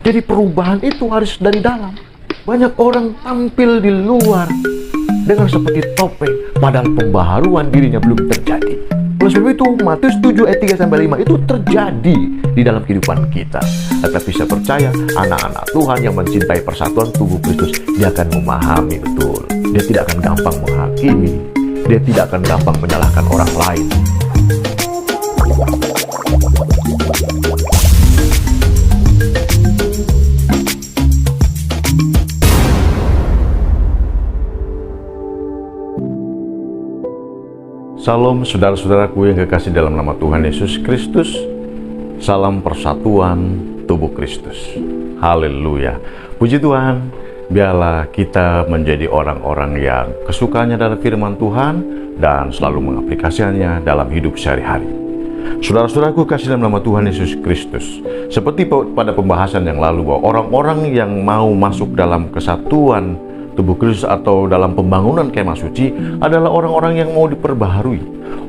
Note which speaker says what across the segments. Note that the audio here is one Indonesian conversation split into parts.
Speaker 1: Jadi perubahan itu harus dari dalam. Banyak orang tampil di luar dengan seperti topeng, padahal pembaharuan dirinya belum terjadi. Oleh sebab itu, Matius 7 ayat 3-5 itu terjadi di dalam kehidupan kita. Tetapi saya percaya, anak-anak Tuhan yang mencintai persatuan tubuh Kristus, dia akan memahami betul. Dia tidak akan gampang menghakimi. Dia tidak akan gampang menyalahkan orang lain. Salam saudara-saudaraku yang kekasih dalam nama Tuhan Yesus Kristus. Salam persatuan tubuh Kristus. Haleluya. Puji Tuhan, biarlah kita menjadi orang-orang yang kesukanya dalam firman Tuhan dan selalu mengaplikasikannya dalam hidup sehari-hari. Saudara-saudaraku kasih dalam nama Tuhan Yesus Kristus. Seperti pada pembahasan yang lalu, bahwa orang-orang yang mau masuk dalam kesatuan tubuh Kristus atau dalam pembangunan kemah suci adalah orang-orang yang mau diperbaharui,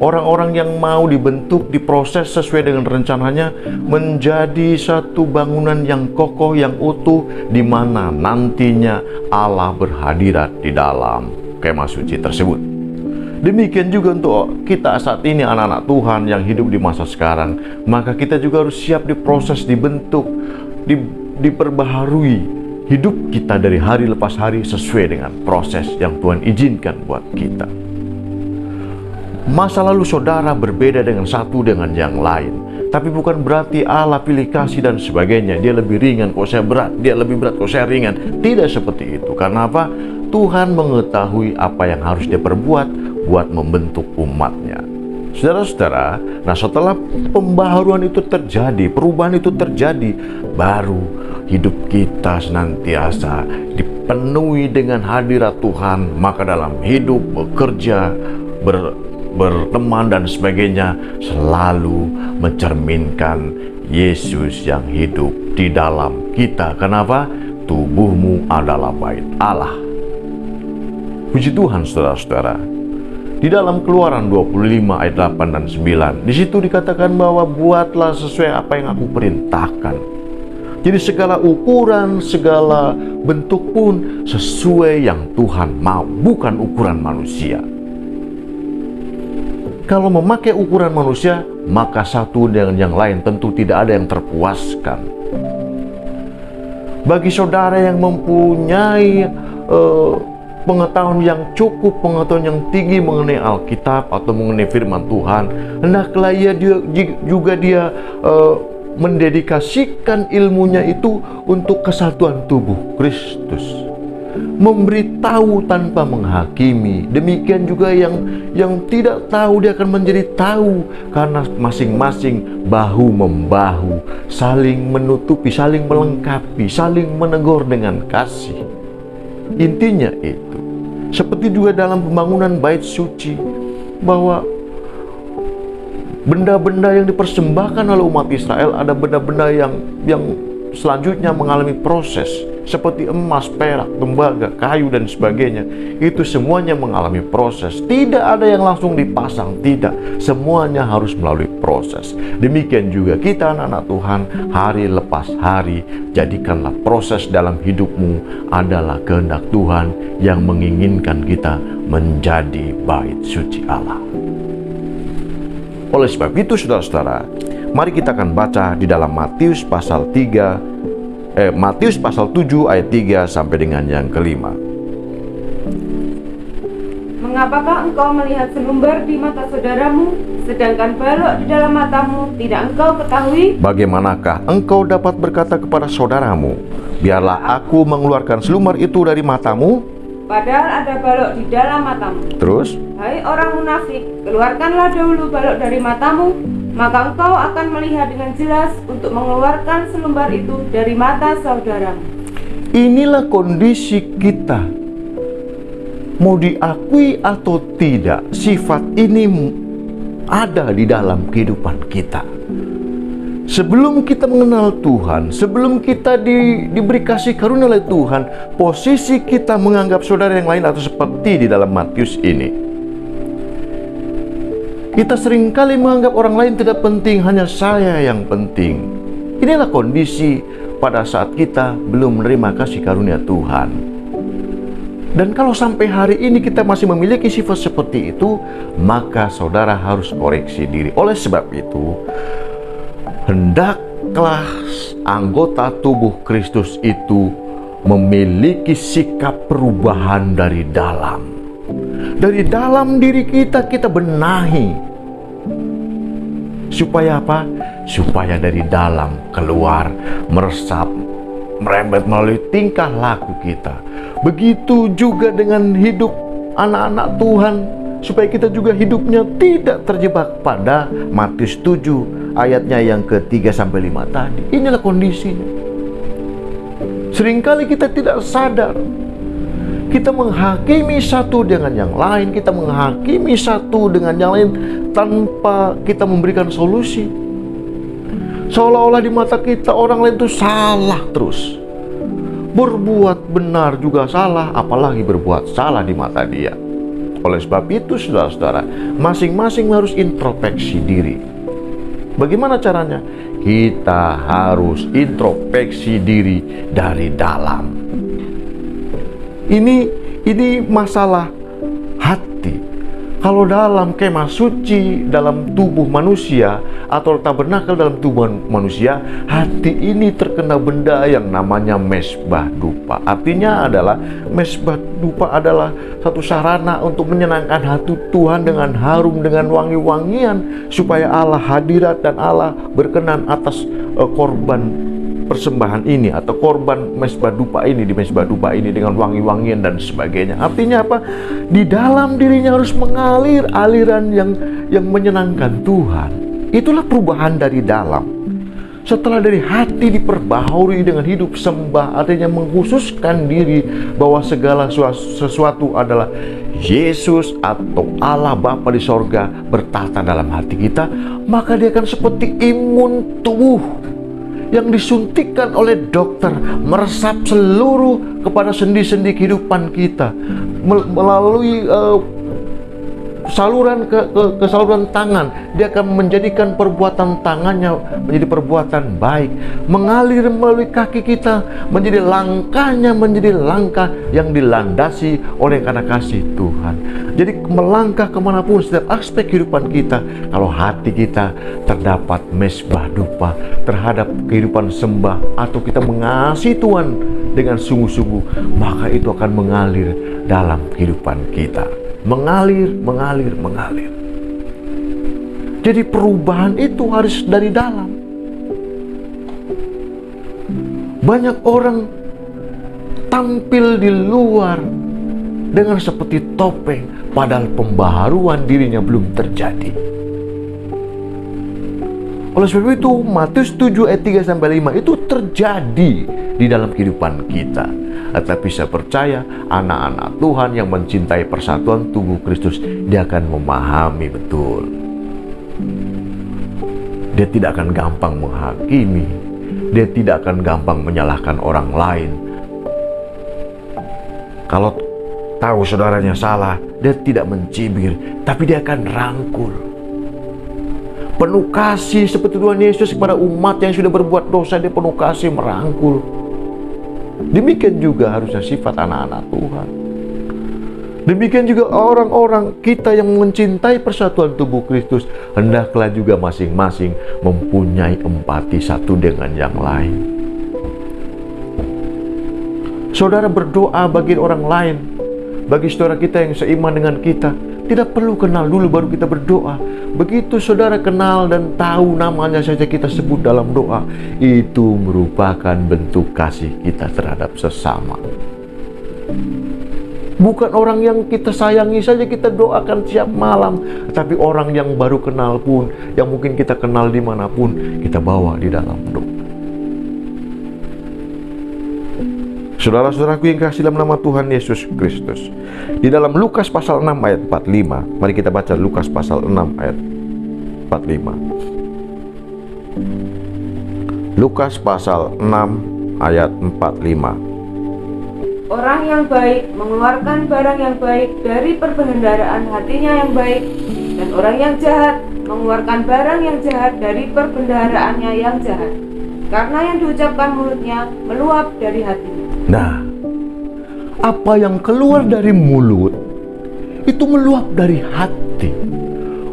Speaker 1: orang-orang yang mau dibentuk, diproses sesuai dengan rencananya menjadi satu bangunan yang kokoh, yang utuh, di mana nantinya Allah berhadirat di dalam kemah suci tersebut. Demikian juga untuk kita saat ini, anak-anak Tuhan yang hidup di masa sekarang, maka kita juga harus siap diproses, dibentuk, diperbaharui hidup kita dari hari lepas hari sesuai dengan proses yang Tuhan izinkan buat kita. Masa lalu saudara berbeda dengan satu dengan yang lain, tapi bukan berarti Allah pilih kasih dan sebagainya. Dia lebih ringan kok saya berat, dia lebih berat kok saya ringan. Tidak seperti itu. Karena apa? Tuhan mengetahui apa yang harus dia perbuat buat membentuk umatnya. Saudara-saudara, nah setelah pembaharuan itu terjadi, perubahan itu terjadi, baru hidup kita senantiasa dipenuhi dengan hadirat Tuhan. Maka dalam hidup, bekerja, berteman dan sebagainya, selalu mencerminkan Yesus yang hidup di dalam kita. Kenapa? Tubuhmu adalah bait Allah. Puji Tuhan, saudara-saudara. Di dalam Keluaran 25 ayat 8 dan 9, di situ dikatakan bahwa buatlah sesuai apa yang aku perintahkan. Jadi segala ukuran, segala bentuk pun sesuai yang Tuhan mau, bukan ukuran manusia. Kalau memakai ukuran manusia, maka satu dengan yang lain tentu tidak ada yang terpuaskan. Bagi saudara yang mempunyai pengetahuan yang cukup, pengetahuan yang tinggi mengenai Alkitab atau mengenai firman Tuhan, hendaklah dia mendedikasikan ilmunya itu untuk kesatuan tubuh Kristus, memberitahu tanpa menghakimi. Demikian juga yang tidak tahu, dia akan menjadi tahu, karena masing-masing bahu membahu, saling menutupi, saling melengkapi, saling menegur dengan kasih. Intinya itu. Seperti juga dalam pembangunan bait suci, bahwa benda-benda yang dipersembahkan oleh umat Israel, ada benda-benda yang selanjutnya mengalami proses, seperti emas, perak, tembaga, kayu dan sebagainya. Itu semuanya mengalami proses. Tidak ada yang langsung dipasang, tidak. Semuanya harus melalui proses. Demikian juga kita anak-anak Tuhan, hari lepas hari, jadikanlah proses dalam hidupmu adalah kehendak Tuhan yang menginginkan kita menjadi bait suci Allah. Oleh sebab itu, saudara-saudara, mari kita akan baca di dalam Matius pasal 7 ayat 3 sampai dengan yang kelima.
Speaker 2: Mengapakah engkau melihat selumbar di mata saudaramu, sedangkan balok di dalam matamu tidak engkau ketahui?
Speaker 1: Bagaimanakah engkau dapat berkata kepada saudaramu, biarlah aku mengeluarkan selumbar itu dari matamu,
Speaker 2: padahal ada balok di dalam matamu?
Speaker 1: Terus,
Speaker 2: hai orang munafik, keluarkanlah dahulu balok dari matamu, maka engkau akan melihat dengan jelas untuk mengeluarkan selumbar itu dari mata saudaramu.
Speaker 1: inilah kondisi kita. Mau diakui atau tidak, sifat ini ada di dalam kehidupan kita. Sebelum kita mengenal Tuhan, sebelum kita diberi kasih karunia oleh Tuhan, posisi kita menganggap saudara yang lain atau seperti di dalam Matius ini. Kita seringkali menganggap orang lain tidak penting, hanya saya yang penting. Inilah kondisi pada saat kita belum menerima kasih karunia Tuhan. Dan kalau sampai hari ini kita masih memiliki sifat seperti itu, maka saudara harus koreksi diri. Oleh sebab itu, hendaklah anggota tubuh Kristus itu memiliki sikap perubahan dari dalam. Dari dalam diri kita, kita benahi. Supaya apa? Supaya dari dalam keluar, meresap, merembet melalui tingkah laku kita. Begitu juga dengan hidup anak-anak Tuhan, supaya kita juga hidupnya tidak terjebak pada Matius 7 ayatnya yang ke-3-5 tadi. Inilah kondisinya. Seringkali kita tidak sadar, kita menghakimi satu dengan yang lain, kita menghakimi satu dengan yang lain tanpa kita memberikan solusi. Seolah-olah di mata kita orang lain itu salah terus. Berbuat benar juga salah, apalagi berbuat salah di mata dia. Oleh sebab itu, saudara-saudara, masing-masing harus introspeksi diri. Bagaimana caranya? Kita harus introspeksi diri dari dalam. Ini masalah hati. Kalau dalam kemah suci, dalam tubuh manusia, atau tabernakel dalam tubuh manusia, hati ini terkena benda yang namanya mesbah dupa. Artinya adalah, mesbah dupa adalah satu sarana untuk menyenangkan hati Tuhan dengan harum, dengan wangi-wangian, supaya Allah hadirat dan Allah berkenan atas korban persembahan ini, atau korban mesbah dupa ini, di mesbah dupa ini dengan wangi-wangian dan sebagainya. Artinya apa? Di dalam dirinya harus mengalir aliran yang menyenangkan Tuhan. Itulah perubahan dari dalam. Setelah dari hati diperbaharui dengan hidup sembah, artinya mengkhususkan diri bahwa segala sesuatu adalah Yesus atau Allah Bapa di sorga bertata dalam hati kita, maka dia akan seperti imun tubuh yang disuntikkan oleh dokter, meresap seluruh kepada sendi-sendi kehidupan kita melalui saluran ke saluran tangan. Dia akan menjadikan perbuatan tangannya menjadi perbuatan baik, mengalir melalui kaki kita menjadi langkahnya menjadi langkah yang dilandasi oleh karena kasih Tuhan. Jadi melangkah kemanapun setiap aspek kehidupan kita, kalau hati kita terdapat mesbah dupa terhadap kehidupan sembah, atau kita mengasihi Tuhan dengan sungguh-sungguh, maka itu akan mengalir dalam kehidupan kita. Mengalir. Jadi perubahan itu harus dari dalam. Banyak orang tampil di luar dengan seperti topeng, padahal pembaharuan dirinya belum terjadi. Oleh sebab itu, Matius 7 ayat 3-5 itu terjadi di dalam kehidupan kita. Tetapi saya percaya anak-anak Tuhan yang mencintai persatuan tubuh Kristus, dia akan memahami betul. Dia tidak akan gampang menghakimi. Dia tidak akan gampang menyalahkan orang lain. Kalau tahu saudaranya salah, dia tidak mencibir, tapi dia akan rangkul. Penuh kasih seperti Tuhan Yesus kepada umat yang sudah berbuat dosa, dia penuh kasih merangkul. Demikian juga harusnya sifat anak-anak Tuhan. Demikian juga orang-orang kita yang mencintai persatuan tubuh Kristus, hendaklah juga masing-masing mempunyai empati satu dengan yang lain. Saudara berdoa bagi orang lain, bagi saudara kita yang seiman dengan kita, tidak perlu kenal dulu baru kita berdoa. Begitu saudara kenal dan tahu namanya saja kita sebut dalam doa, itu merupakan bentuk kasih kita terhadap sesama. Bukan orang yang kita sayangi saja kita doakan tiap malam, tapi orang yang baru kenal pun, yang mungkin kita kenal dimanapun, kita bawa di dalam doa. Saudara-saudaraku yang kasih dalam nama Tuhan Yesus Kristus, di dalam Lukas pasal 6 ayat 45, mari kita baca Lukas pasal 6 ayat 45. Lukas pasal 6 ayat 45.
Speaker 2: Orang yang baik mengeluarkan barang yang baik dari perbendaharaan hatinya yang baik, dan orang yang jahat mengeluarkan barang yang jahat dari perbendaharaannya yang jahat. karena yang diucapkan mulutnya meluap dari hatinya.
Speaker 1: Nah, apa yang keluar dari mulut itu meluap dari hati.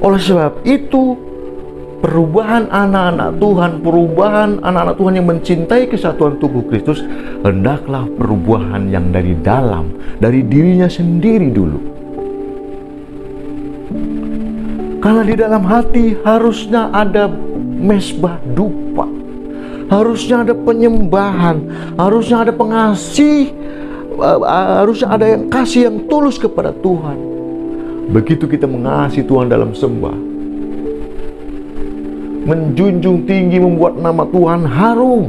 Speaker 1: Oleh sebab itu, perubahan anak-anak Tuhan yang mencintai kesatuan tubuh Kristus, hendaklah perubahan yang dari dalam, dari dirinya sendiri dulu. Karena di dalam hati harusnya ada mesbah dupa, harusnya ada penyembahan, harusnya ada pengasih, harusnya ada yang kasih yang tulus kepada Tuhan. Begitu kita mengasihi Tuhan dalam sembah, menjunjung tinggi, membuat nama Tuhan harum,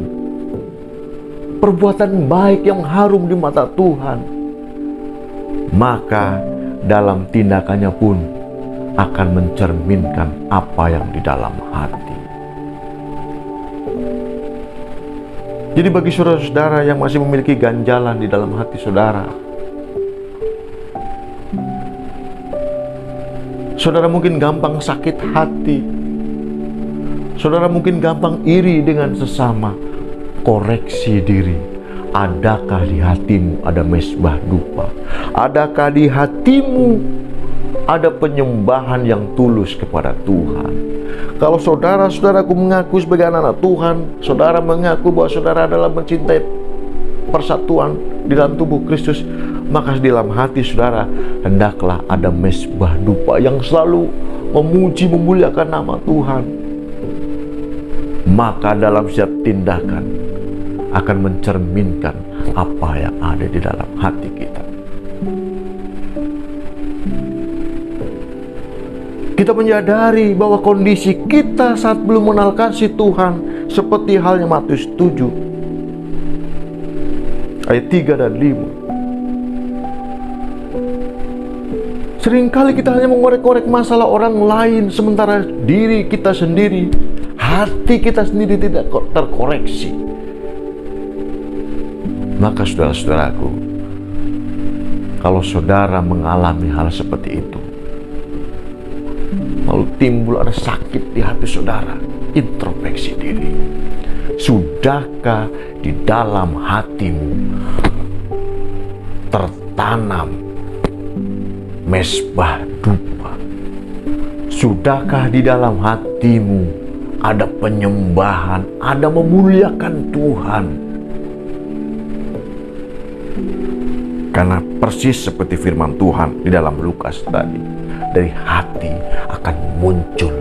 Speaker 1: perbuatan baik yang harum di mata Tuhan, maka dalam tindakannya pun akan mencerminkan apa yang di dalam hati. Jadi bagi saudara-saudara yang masih memiliki ganjalan di dalam hati saudara, saudara mungkin gampang sakit hati, saudara mungkin gampang iri dengan sesama. Koreksi diri. Adakah di hatimu ada mesbah dupa? Adakah di hatimu ada penyembahan yang tulus kepada Tuhan? Kalau saudara-saudaraku mengaku sebagai anak-anak Tuhan, saudara mengaku bahwa saudara adalah mencintai persatuan di dalam tubuh Kristus, maka di dalam hati saudara hendaklah ada mesbah dupa yang selalu memuji, memuliakan nama Tuhan. Maka dalam setiap tindakan akan mencerminkan apa yang ada di dalam hati kita. Kita menyadari bahwa kondisi kita saat belum mengenal kasih Tuhan, seperti halnya Matius 7 ayat 3 dan 5. Seringkali kita hanya mengorek-korek masalah orang lain, sementara diri kita sendiri, hati kita sendiri tidak terkoreksi. Maka saudara-saudaraku, kalau saudara mengalami hal seperti itu, lalu timbul ada sakit di hati saudara, introspeksi diri. Sudahkah di dalam hatimu tertanam mesbah dupa? Sudahkah di dalam hatimu ada penyembahan, ada memuliakan Tuhan? Karena persis seperti firman Tuhan di dalam Lukas tadi, dari hati akan muncul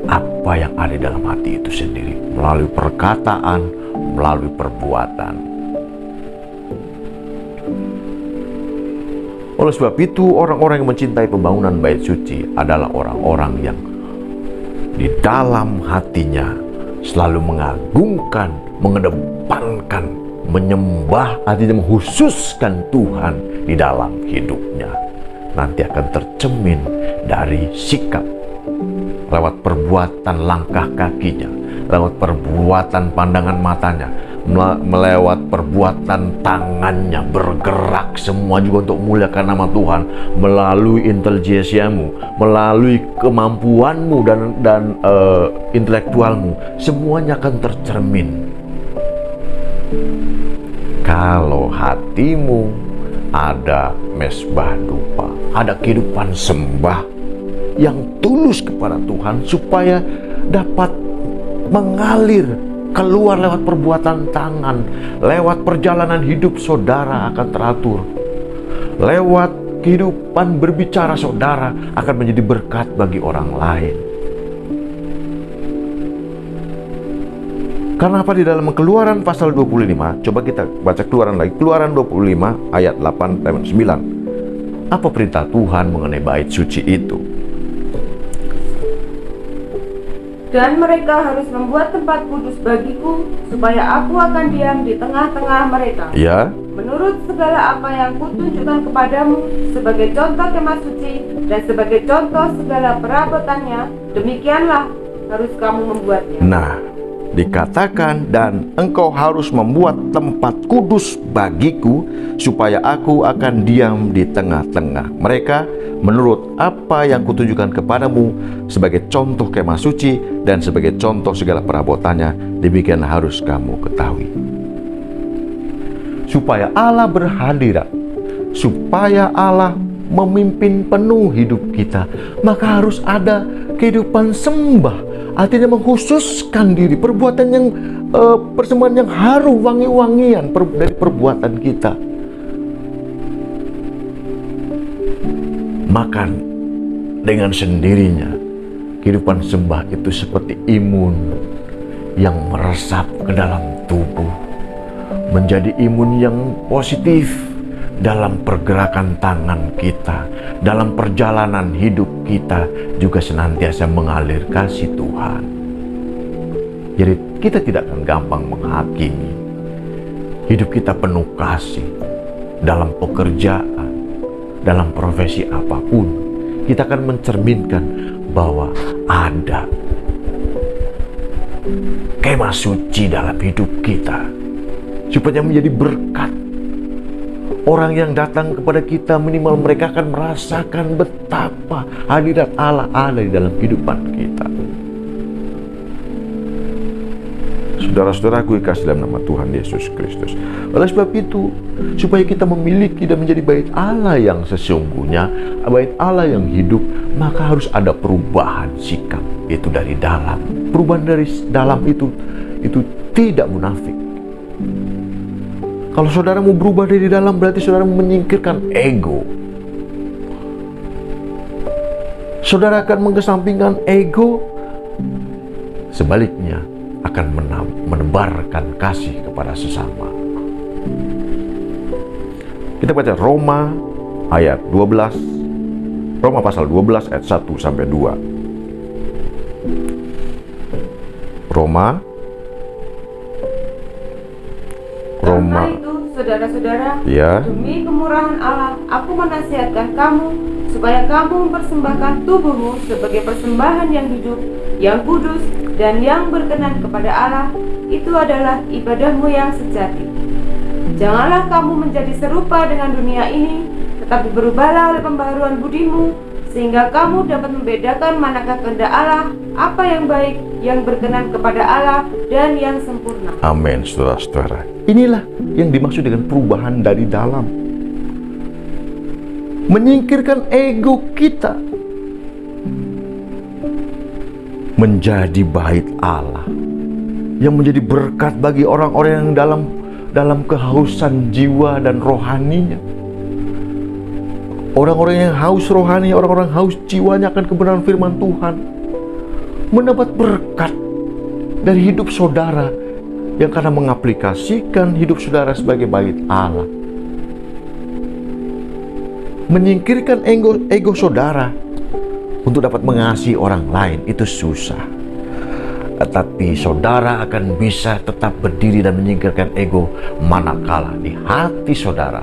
Speaker 1: apa yang ada di dalam hati itu sendiri, melalui perkataan, melalui perbuatan. Oleh sebab itu, orang-orang yang mencintai pembangunan bait suci adalah orang-orang yang di dalam hatinya selalu mengagungkan, mengedepankan, menyembah, artinya menghususkan Tuhan di dalam hidupnya. Nanti akan tercermin dari sikap, lewat perbuatan langkah kakinya, lewat perbuatan pandangan matanya, melewat perbuatan tangannya bergerak, semua juga untuk memuliakan nama Tuhan, melalui intelijensiamu, melalui kemampuanmu dan intelektualmu, semuanya akan tercermin. Kalau hatimu ada mesbah dupa, ada kehidupan sembah yang tulus kepada Tuhan, supaya dapat mengalir keluar lewat perbuatan tangan, lewat perjalanan hidup saudara akan teratur, lewat kehidupan berbicara saudara akan menjadi berkat bagi orang lain. Karena apa? Di dalam Keluaran pasal 25, coba kita baca Keluaran lagi, Keluaran 25 ayat 8 dan 9. Apa perintah Tuhan mengenai bait suci itu?
Speaker 2: Dan mereka harus membuat tempat kudus bagiku, supaya aku akan diam di tengah-tengah mereka.
Speaker 1: Ya.
Speaker 2: Menurut segala apa yang kutunjukkan kepadamu, sebagai contoh kemah suci dan sebagai contoh segala perabotannya, demikianlah harus kamu membuatnya.
Speaker 1: Nah, Dikatakan, dan engkau harus membuat tempat kudus bagiku, supaya aku akan diam di tengah-tengah mereka menurut apa yang kutunjukkan kepadamu sebagai contoh kemah suci dan sebagai contoh segala perabotannya. Demikian harus kamu ketahui. Supaya Allah berhadirat, supaya Allah memimpin penuh hidup kita, maka harus ada kehidupan sembah. Artinya mengkhususkan diri, perbuatan yang persembahan yang harum, wangi-wangian dari perbuatan kita. Makan dengan sendirinya, kehidupan sembah itu seperti imun yang meresap ke dalam tubuh, menjadi imun yang positif dalam pergerakan tangan kita, dalam perjalanan hidup kita juga senantiasa mengalir kasih Tuhan. Jadi kita tidak akan gampang menghakimi. Hidup kita penuh kasih dalam pekerjaan, dalam profesi apapun. Kita akan mencerminkan bahwa ada kemah suci dalam hidup kita, supaya menjadi berkat. Orang yang datang kepada kita, minimal mereka akan merasakan betapa hadirat Allah ada di dalam kehidupan kita. Saudara-saudaraku yang kasih dalam nama Tuhan Yesus Kristus. Oleh sebab itu, supaya kita memiliki dan menjadi bait Allah yang sesungguhnya, bait Allah yang hidup, maka harus ada perubahan sikap itu dari dalam. Perubahan dari dalam itu tidak munafik. Kalau saudara mau berubah dari dalam, berarti saudara menyingkirkan ego. Saudara akan mengesampingkan ego, sebaliknya akan menebarkan kasih kepada sesama. Kita baca Roma ayat 12, Roma pasal 12 ayat 1 sampai 2. Roma
Speaker 2: Karena itu, saudara-saudara,
Speaker 1: ya.
Speaker 2: demi kemurahan Allah, aku menasihatkan kamu supaya kamu mempersembahkan tubuhmu sebagai persembahan yang hidup, yang kudus, dan yang berkenan kepada Allah. Itu adalah ibadahmu yang sejati. Janganlah kamu menjadi serupa dengan dunia ini, tetapi berubahlah oleh pembaharuan budimu, sehingga kamu dapat membedakan manakah kehendak Allah, apa yang baik, yang berkenan kepada Allah, dan yang sempurna.
Speaker 1: Amin, saudara-saudara. Inilah yang dimaksud dengan perubahan dari dalam. Menyingkirkan ego kita, menjadi bait Allah yang menjadi berkat bagi orang-orang yang dalam kehausan jiwa dan rohaninya. Orang-orang yang haus rohani, orang-orang haus jiwanya akan kebenaran firman Tuhan, mendapat berkat dari hidup saudara yang karena mengaplikasikan hidup saudara sebagai bait Allah. Menyingkirkan ego saudara untuk dapat mengasihi orang lain itu susah. Tetapi saudara akan bisa tetap berdiri dan menyingkirkan ego manakala di hati saudara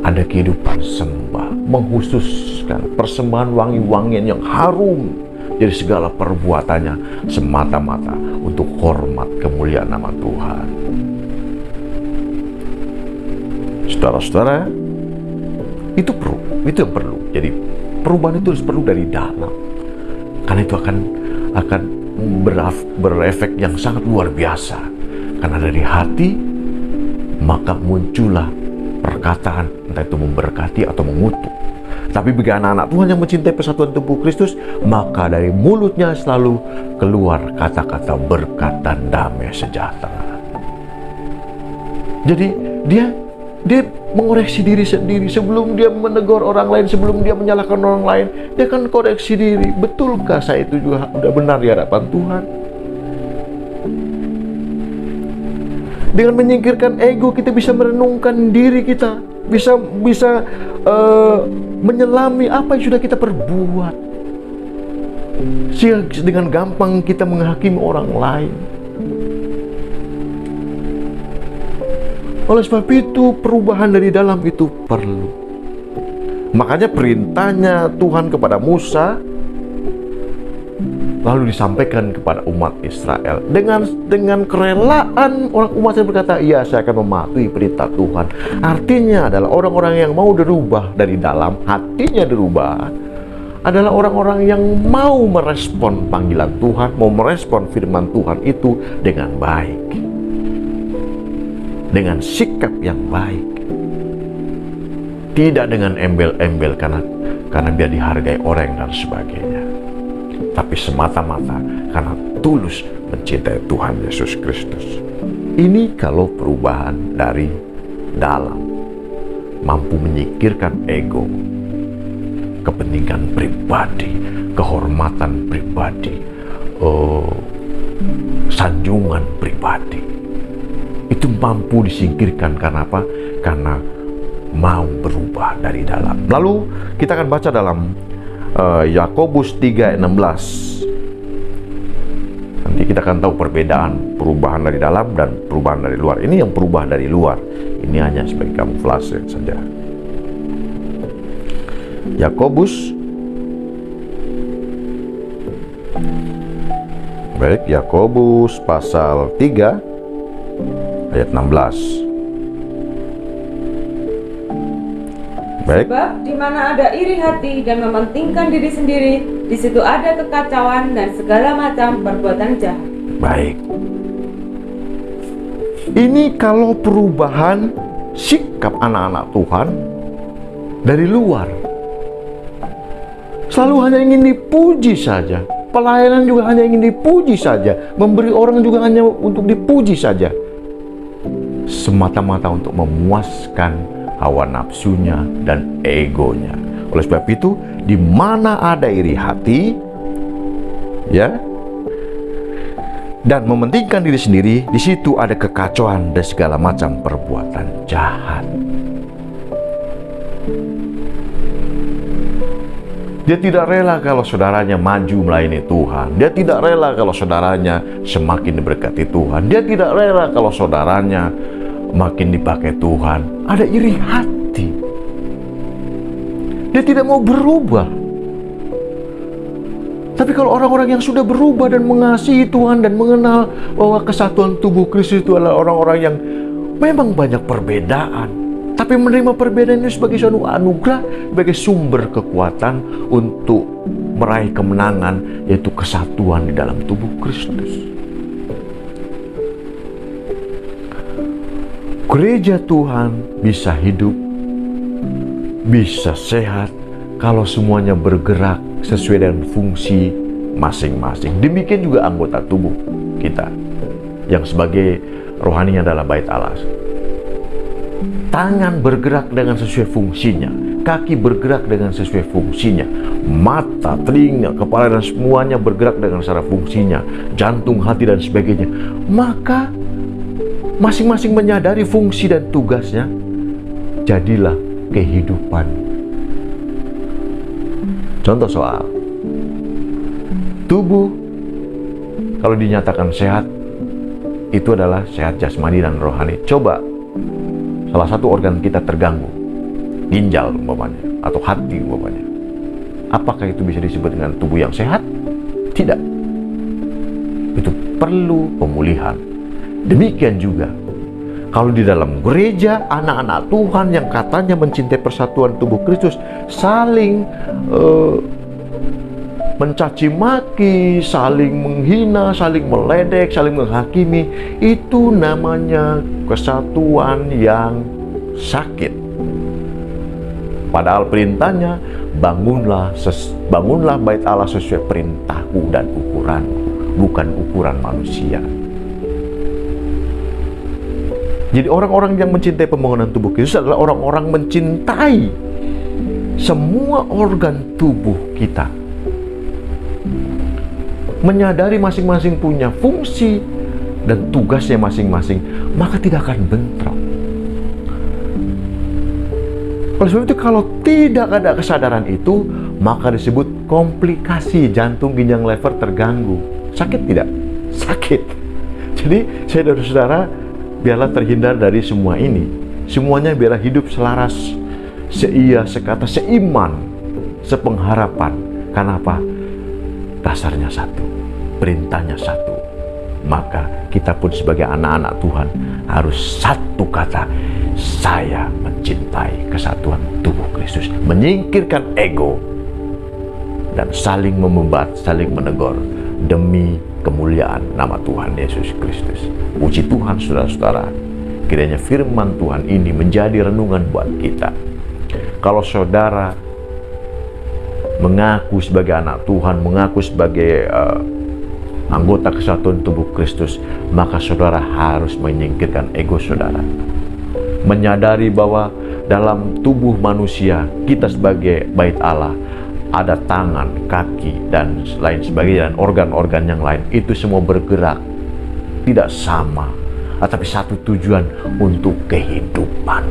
Speaker 1: ada kehidupan sembah, mengkhususkan persembahan wangi-wangian yang harum dari segala perbuatannya semata-mata untuk hormat kemuliaan nama Tuhan. Saudara-saudara, itu yang perlu. Jadi perubahan itu harus perlu dari dalam, karena itu akan berefek yang sangat luar biasa. Karena dari hati maka muncullah perkataan, entah itu memberkati atau mengutuk. Tapi bagi anak-anak Tuhan yang mencintai persatuan tubuh Kristus, maka dari mulutnya selalu keluar kata-kata berkat dan damai sejahtera. Jadi dia mengoreksi diri sendiri sebelum dia menegur orang lain, sebelum dia menyalahkan orang lain, dia akan koreksi diri. Betulkah saya itu juga sudah benar di hadapan Tuhan? Dengan menyingkirkan ego, kita bisa merenungkan diri kita, bisa menyelami apa yang sudah kita perbuat, sehingga dengan gampang kita menghakimi orang lain. Oleh sebab itu, perubahan dari dalam itu perlu. Makanya perintahnya Tuhan kepada Musa, lalu disampaikan kepada umat Israel dengan kerelaan. Orang umat Israel berkata, iya, saya akan mematuhi perintah Tuhan. Artinya adalah orang-orang yang mau dirubah dari dalam, hatinya dirubah, adalah orang-orang yang mau merespon panggilan Tuhan, mau merespon firman Tuhan itu dengan baik, dengan sikap yang baik, tidak dengan embel-embel karena biar dihargai orang dan sebagainya, tapi semata-mata karena tulus mencintai Tuhan Yesus Kristus. Ini kalau perubahan dari dalam, mampu menyingkirkan ego, kepentingan pribadi, kehormatan pribadi, sanjungan pribadi. Itu mampu disingkirkan karena apa? Karena mau berubah dari dalam. Lalu kita akan baca dalam Yakobus 3 ayat 16. Nanti kita akan tahu perbedaan perubahan dari dalam dan perubahan dari luar. Ini yang perubah dari luar. Ini hanya sebagai kamuflase saja. Yakobus, baik, Yakobus pasal 3 ayat 16. Baik.
Speaker 2: Sebab di mana ada iri hati dan mementingkan diri sendiri, di situ ada kekacauan dan segala macam perbuatan jahat.
Speaker 1: Baik. Ini kalau perubahan sikap anak-anak Tuhan dari luar. Selalu hanya ingin dipuji saja. Pelayanan juga hanya ingin dipuji saja. Memberi orang juga hanya untuk dipuji saja. Semata-mata untuk memuaskan hawa nafsunya dan egonya. Oleh sebab itu, di mana ada iri hati, ya, dan mementingkan diri sendiri, di situ ada kekacauan dan segala macam perbuatan jahat. Dia tidak rela kalau saudaranya maju melayani Tuhan. Dia tidak rela kalau saudaranya semakin diberkati Tuhan. Dia tidak rela kalau saudaranya makin dipakai Tuhan. Ada iri hati. Dia tidak mau berubah. Tapi kalau orang-orang yang sudah berubah dan mengasihi Tuhan dan mengenal bahwa kesatuan tubuh Kristus itu adalah orang-orang yang memang banyak perbedaan, tapi menerima perbedaan ini sebagai suatu anugerah, sebagai sumber kekuatan untuk meraih kemenangan, yaitu kesatuan di dalam tubuh Kristus. Gereja Tuhan bisa hidup, bisa sehat, kalau semuanya bergerak sesuai dengan fungsi masing-masing. Demikian juga anggota tubuh kita, yang sebagai rohaninya adalah bait Allah. Tangan bergerak dengan sesuai fungsinya, kaki bergerak dengan sesuai fungsinya, mata, telinga, kepala dan semuanya bergerak dengan secara fungsinya, jantung, hati dan sebagainya. Maka masing-masing menyadari fungsi dan tugasnya, jadilah kehidupan. Contoh soal tubuh, kalau dinyatakan sehat, itu adalah sehat jasmani dan rohani. Coba salah satu organ kita terganggu, ginjal umpamanya, atau hati umpamanya, apakah itu bisa disebut dengan tubuh yang sehat? Tidak. Itu perlu pemulihan. Demikian juga kalau di dalam gereja, anak-anak Tuhan yang katanya mencintai persatuan tubuh Kristus saling mencaci maki, saling menghina, saling meledek, saling menghakimi, itu namanya kesatuan yang sakit. Padahal perintahnya, bangunlah bait Allah sesuai perintahku dan ukuranku, bukan ukuran manusia. Jadi orang-orang yang mencintai pembangunan tubuh Kristus adalah orang-orang mencintai semua organ tubuh kita, menyadari masing-masing punya fungsi dan tugasnya masing-masing, maka tidak akan bentrok. Oleh sebab itu, kalau tidak ada kesadaran itu, maka disebut komplikasi jantung, ginjal, lever terganggu. Sakit tidak? Sakit. Jadi, saudara-saudara, biarlah terhindar dari semua ini. Semuanya biarlah hidup selaras, seia, sekata, seiman, sepengharapan. Karena apa? dasarnya satu, perintahnya satu. Maka kita pun sebagai anak-anak Tuhan harus satu kata, saya mencintai kesatuan tubuh Kristus, menyingkirkan ego dan saling memembat, saling menegur demi kemuliaan nama Tuhan Yesus Kristus. Puji Tuhan saudara-saudara, kiranya firman Tuhan ini menjadi renungan buat kita. Kalau saudara mengaku sebagai anak Tuhan, mengaku sebagai anggota kesatuan tubuh Kristus, maka saudara harus menyingkirkan ego saudara. Menyadari bahwa dalam tubuh manusia, kita sebagai bait Allah, ada tangan, kaki, dan lain sebagainya, dan organ-organ yang lain. Itu semua bergerak, tidak sama, tapi satu tujuan, untuk kehidupan.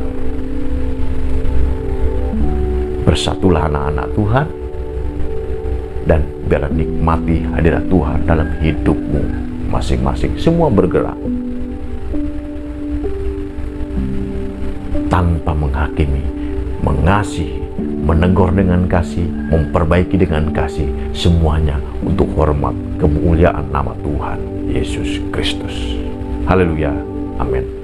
Speaker 1: Bersatulah anak-anak Tuhan, dan biar nikmati hadirat Tuhan dalam hidupmu masing-masing. Semua bergerak tanpa menghakimi, mengasihi, menegur dengan kasih, memperbaiki dengan kasih, semuanya untuk hormat kemuliaan nama Tuhan Yesus Kristus. Haleluya, amin.